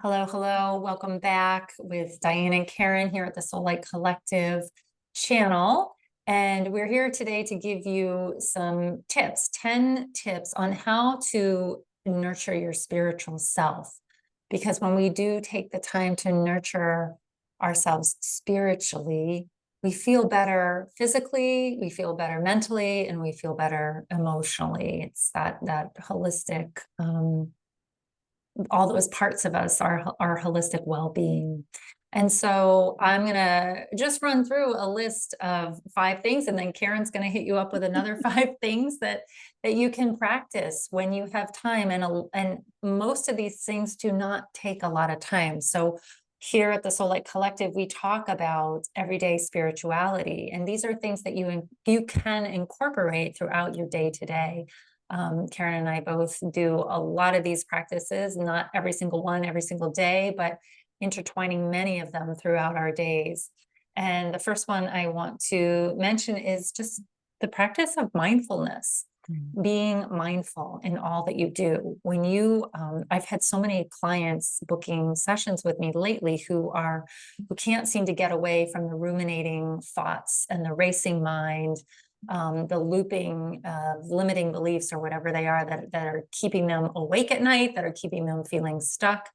Hello, hello. Welcome back with Diane and Karen here at the Soul Light Collective channel. And we're here today to give you some tips, 10 tips on how to nurture your spiritual self. Because when we do take the time to nurture ourselves spiritually, we feel better physically, we feel better mentally, and we feel better emotionally. It's that holistic all those parts of us, our holistic well-being. And so I'm going to just run through a list of 5 things, and then Karen's going to hit you up with another 5 things that you can practice when you have time. And most of these things do not take a lot of time. So here at the Soul Light Collective, we talk about everyday spirituality, and these are things that you can incorporate throughout your day to day. Karen and I both do a lot of these practices, not every single one every single day, but intertwining many of them throughout our days. And the first one I want to mention is just the practice of mindfulness, being mindful in all that you do. When I've had so many clients booking sessions with me lately who can't seem to get away from the ruminating thoughts and the racing mind, the looping limiting beliefs or whatever they are that are keeping them awake at night, that are keeping them feeling stuck.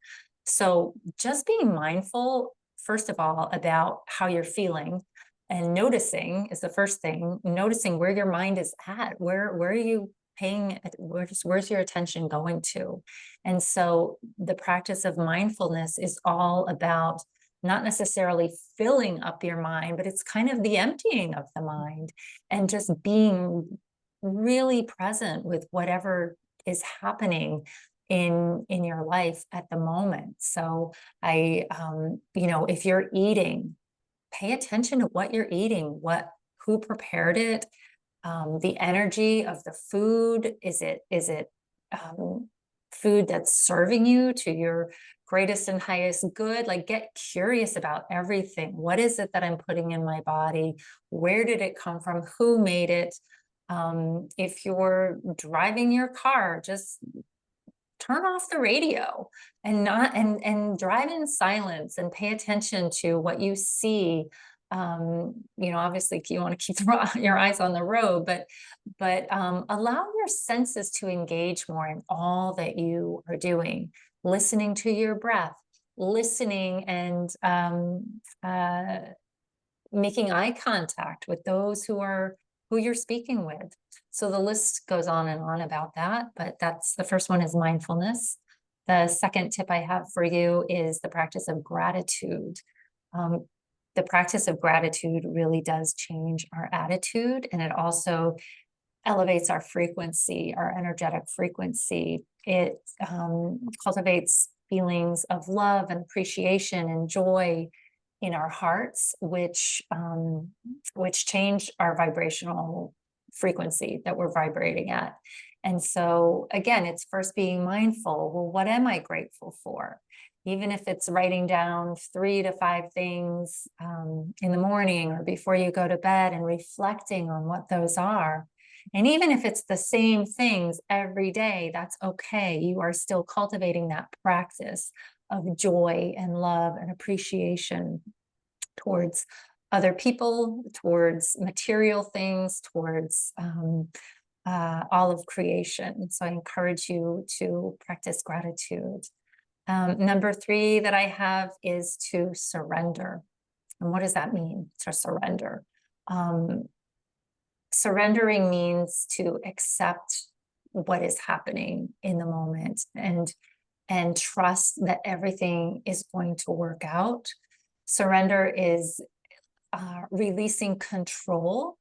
So just being mindful, first of all, about how you're feeling and noticing is the first thing. Noticing where your mind is at, where are you paying, where's your attention going to? And so the practice of mindfulness is all about not necessarily filling up your mind, but it's kind of the emptying of the mind and just being really present with whatever is happening in your life at the moment. So if you're eating, pay attention to what you're eating, who prepared it, the energy of the food. Is it food that's serving you to your greatest and highest good? Like, get curious about everything. What is it that I'm putting in my body? Where did it come from? Who made it? If you're driving your car, just turn off the radio and drive in silence and pay attention to what you see. Obviously you want to keep your eyes on the road, but allow your senses to engage more in all that you are doing, listening to your breath, listening and making eye contact with those who you're speaking with. So the list goes on and on about that, but that's the first one is mindfulness. The second tip I have for you is the practice of gratitude. The practice of gratitude really does change our attitude, and it also elevates our frequency, our energetic frequency. It cultivates feelings of love and appreciation and joy in our hearts, which change our vibrational frequency that we're vibrating at. And so again, it's first being mindful. Well, what am I grateful for? Even if it's writing down 3 to 5 things in the morning or before you go to bed and reflecting on what those are. And even if it's the same things every day, that's okay. You are still cultivating that practice of joy and love and appreciation towards other people, towards material things, towards all of creation. So I encourage you to practice gratitude. Number 3 that I have is to surrender. And what does that mean, to surrender? Surrendering means to accept what is happening in the moment and trust that everything is going to work out. Surrender is releasing control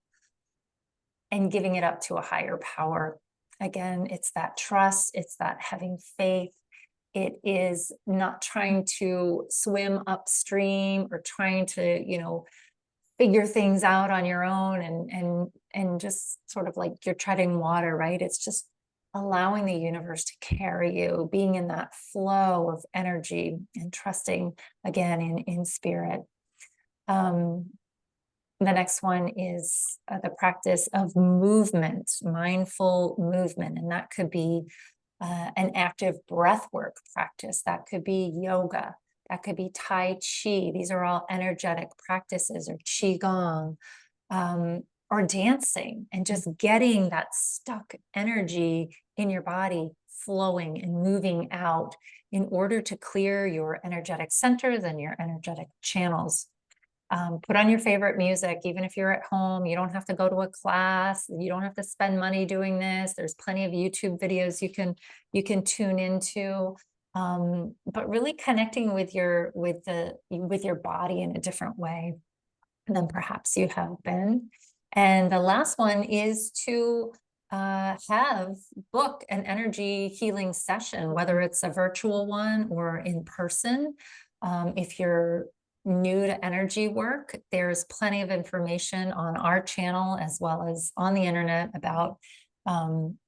and giving it up to a higher power. Again, it's that trust, it's that having faith. It is not trying to swim upstream or trying to, figure things out on your own and just sort of like you're treading water, right? It's just allowing the universe to carry you, being in that flow of energy and trusting again in spirit. The next one is the practice of movement, mindful movement. And that could be an active breath work practice. That could be yoga. That could be Tai Chi. These are all energetic practices, or Qigong, or dancing, and just getting that stuck energy in your body flowing and moving out in order to clear your energetic centers and your energetic channels. Put on your favorite music, even if you're at home. You don't have to go to a class. You don't have to spend money doing this. There's plenty of YouTube videos you can tune into. But really connecting with your body in a different way than perhaps you have been. And the last one is to book an energy healing session, whether it's a virtual one or in person. If you're new to energy work, there's plenty of information on our channel as well as on the internet about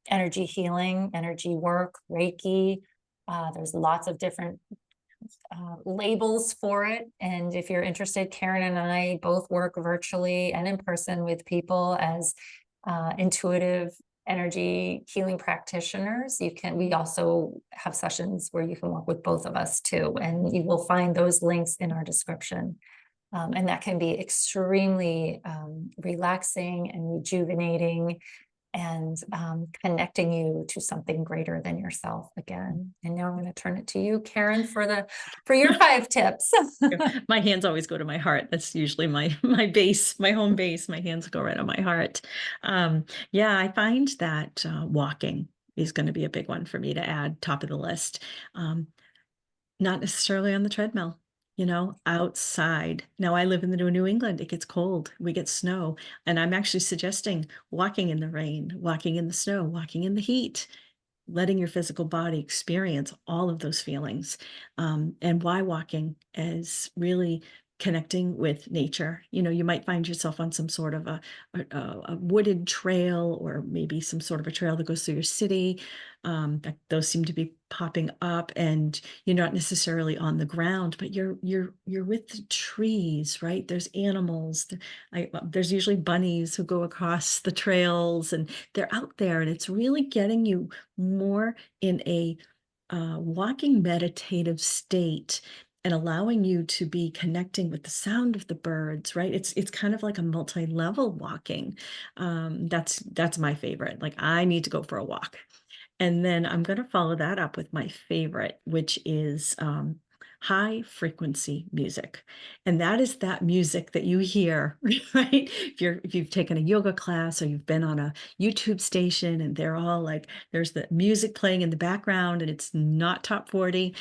energy healing, energy work, Reiki. There's lots of different labels for it. And if you're interested, Karen and I both work virtually and in person with people as intuitive energy healing practitioners. We also have sessions where you can work with both of us too, and you will find those links in our description. And that can be extremely relaxing and rejuvenating, and connecting you to something greater than yourself again. And now I'm going to turn it to you, Karen, for your 5 tips. My hands always go to my heart. That's usually my base, my home base. My hands go right on my heart. Yeah, I find that walking is going to be a big one for me to add top of the list. Not necessarily on the treadmill, outside. Now I live in the New England. It gets cold. We get snow. And I'm actually suggesting walking in the rain, walking in the snow, walking in the heat, letting your physical body experience all of those feelings. And why walking is really connecting with nature. You might find yourself on some sort of a wooded trail, or maybe some sort of a trail that goes through your city. Those seem to be popping up, and you're not necessarily on the ground, but you're with the trees, right? There's animals. There's usually bunnies who go across the trails, and they're out there, and it's really getting you more in a walking meditative state, and allowing you to be connecting with the sound of the birds, right? It's kind of like a multi-level walking. That's my favorite. Like, I need to go for a walk. And then I'm going to follow that up with my favorite, which is high frequency music. And that is that music that you hear, right? If you've taken a yoga class, or you've been on a YouTube station, and they're all like, there's the music playing in the background, and it's not top 40.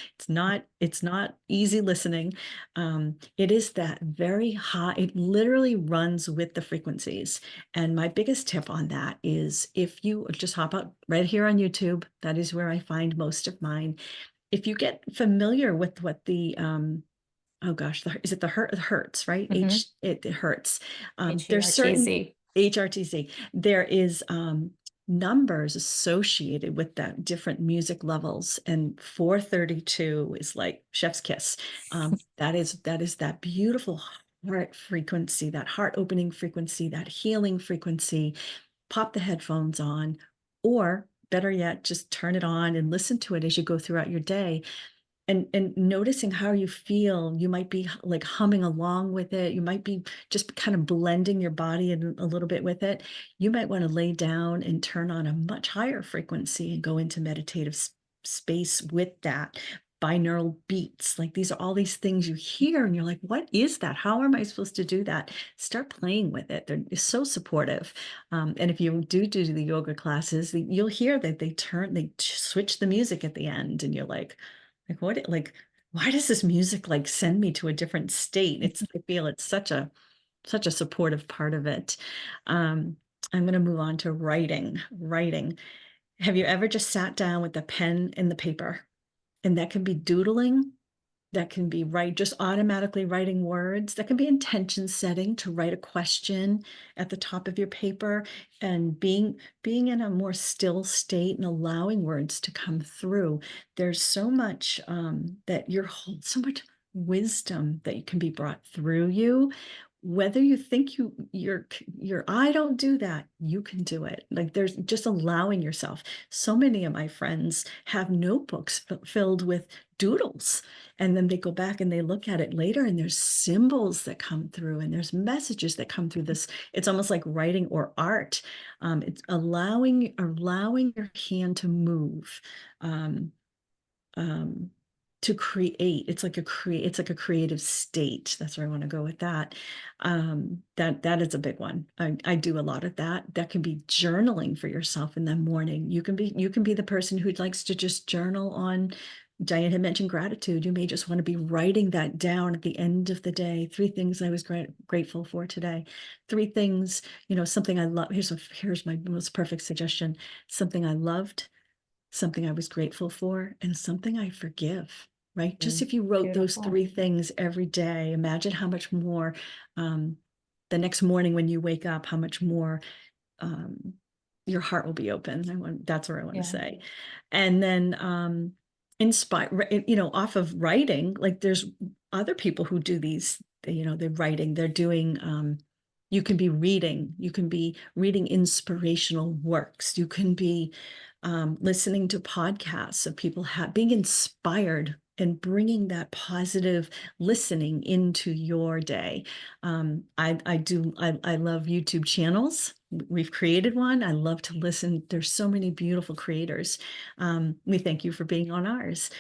It's not easy listening. It is that very high, it literally runs with the frequencies. And my biggest tip on that is, if you just hop out right here on YouTube, that is where I find most of mine. If you get familiar with what the oh gosh, is it the Hertz, right? Mhm. It hurts. There's certain HERTZ. HRTZ. There is numbers associated with that, different music levels, and 432 is like chef's kiss. That is that beautiful heart frequency, that heart opening frequency, that healing frequency. Pop the headphones on, or better yet, just turn it on and listen to it as you go throughout your day. And noticing how you feel. You might be like humming along with it. You might be just kind of blending your body in a little bit with it. You might want to lay down and turn on a much higher frequency and go into meditative space with that. Binaural beats, like, these are all these things you hear, and you're like, what is that? How am I supposed to do that? Start playing with it. They're so supportive. And if you do the yoga classes, you'll hear that they switch the music at the end, and you're like, what, like, why does this music like send me to a different state? I feel it's such a supportive part of it. I'm going to move on to writing. Have you ever just sat down with the pen and the paper? And that can be doodling, that can be just automatically writing words, that can be intention setting to write a question at the top of your paper, and being in a more still state and allowing words to come through. There's so much so much wisdom that can be brought through you whether you think I don't do that, you can do it. Like, there's just allowing yourself. So many of my friends have notebooks filled with doodles, and then they go back and they look at it later, and there's symbols that come through, and there's messages that come through this. It's almost like writing or art. It's allowing your hand to move. Um, um, to create. It's like a creative state. That's where I want to go with that. That is a big one. I do a lot of that. That can be journaling for yourself in the morning. You can be the person who likes to just journal on. Diane had mentioned gratitude. You may just want to be writing that down at the end of the day. 3 things I was grateful for today. 3 things, something I love. Here's my most perfect suggestion. Something I loved, something I was grateful for, and something I forgive, right? Just if you wrote those Beautiful. 3 things every day, imagine how much more the next morning when you wake up, how much more your heart will be open. That's where I want to say. And then inspire, off of writing, like there's other people who do these, they're writing, they're doing, you can be reading inspirational works. You can be listening to podcasts of people being inspired and bringing that positive listening into your day. I love YouTube channels. We've created one. I love to listen. There's so many beautiful creators. We thank you for being on ours.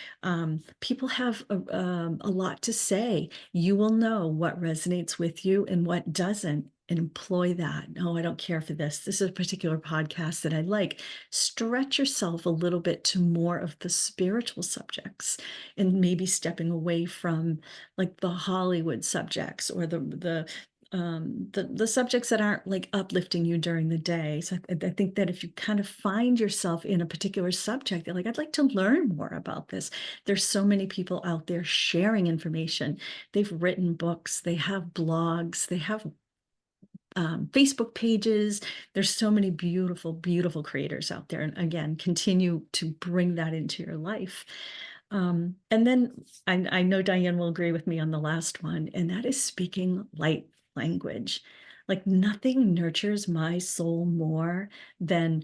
People have a lot to say. You will know what resonates with you and what doesn't, and employ that. No, I don't care for this. This is a particular podcast that I like. Stretch yourself a little bit to more of the spiritual subjects, and maybe stepping away from like the Hollywood subjects or the subjects that aren't like uplifting you during the day. So I think that if you kind of find yourself in a particular subject, you're like, I'd like to learn more about this. There's so many people out there sharing information. They've written books, they have blogs, they have Facebook pages. There's so many beautiful, beautiful creators out there. And again, continue to bring that into your life. And then I know Diane will agree with me on the last one, and that is speaking light language. Like, nothing nurtures my soul more than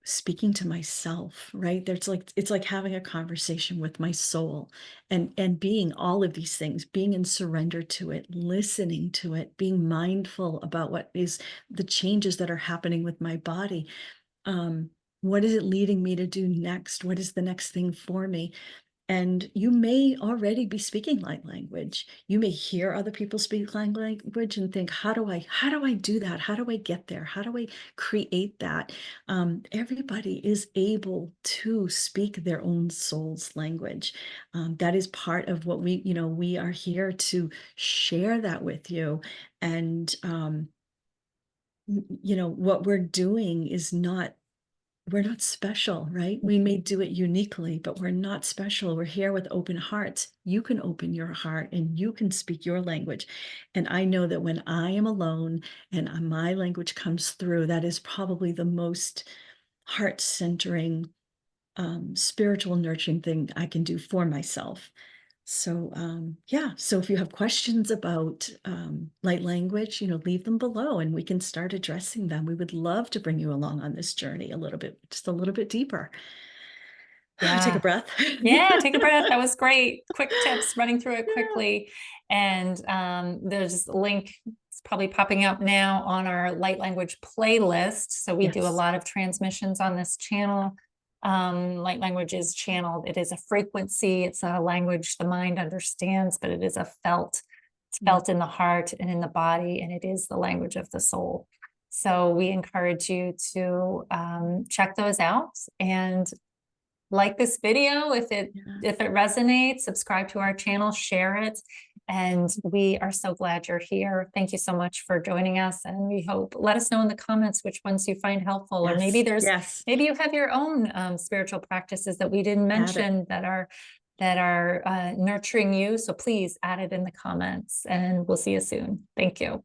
speaking to myself, right? It's like having a conversation with my soul, and being all of these things, being in surrender to it, listening to it, being mindful about what is the changes that are happening with my body. What is it leading me to do next? What is the next thing for me? And you may already be speaking light language. You may hear other people speak light language and think, how do I do that? How do I get there? How do I create that? Everybody is able to speak their own soul's language. That is part of what we are here to share that with you. And, what we're doing is we're not special, right? We may do it uniquely, but we're not special. We're here with open hearts. You can open your heart and you can speak your language. And I know that when I am alone and my language comes through, that is probably the most heart-centering, spiritual nurturing thing I can do for myself. So so if you have questions about light language, leave them below and we can start addressing them. We would love to bring you along on this journey just a little bit deeper. Take a breath. Yeah, take a breath. That was great. Quick tips, running through it quickly. And there's a link, it's probably popping up now on our light language playlist. So we do a lot of transmissions on this channel. Light language is channeled. It is a frequency. It's not a language the mind understands, but it is it's felt in the heart and in the body, and it is the language of the soul. So we encourage you to check those out and like this video if it resonates. Subscribe to our channel, share it, and we are so glad you're here. Thank you so much for joining us, and we hope, let us know in the comments which ones you find helpful, or maybe maybe you have your own spiritual practices that we didn't mention that are nurturing you. So please add it in the comments, and we'll see you soon. Thank you.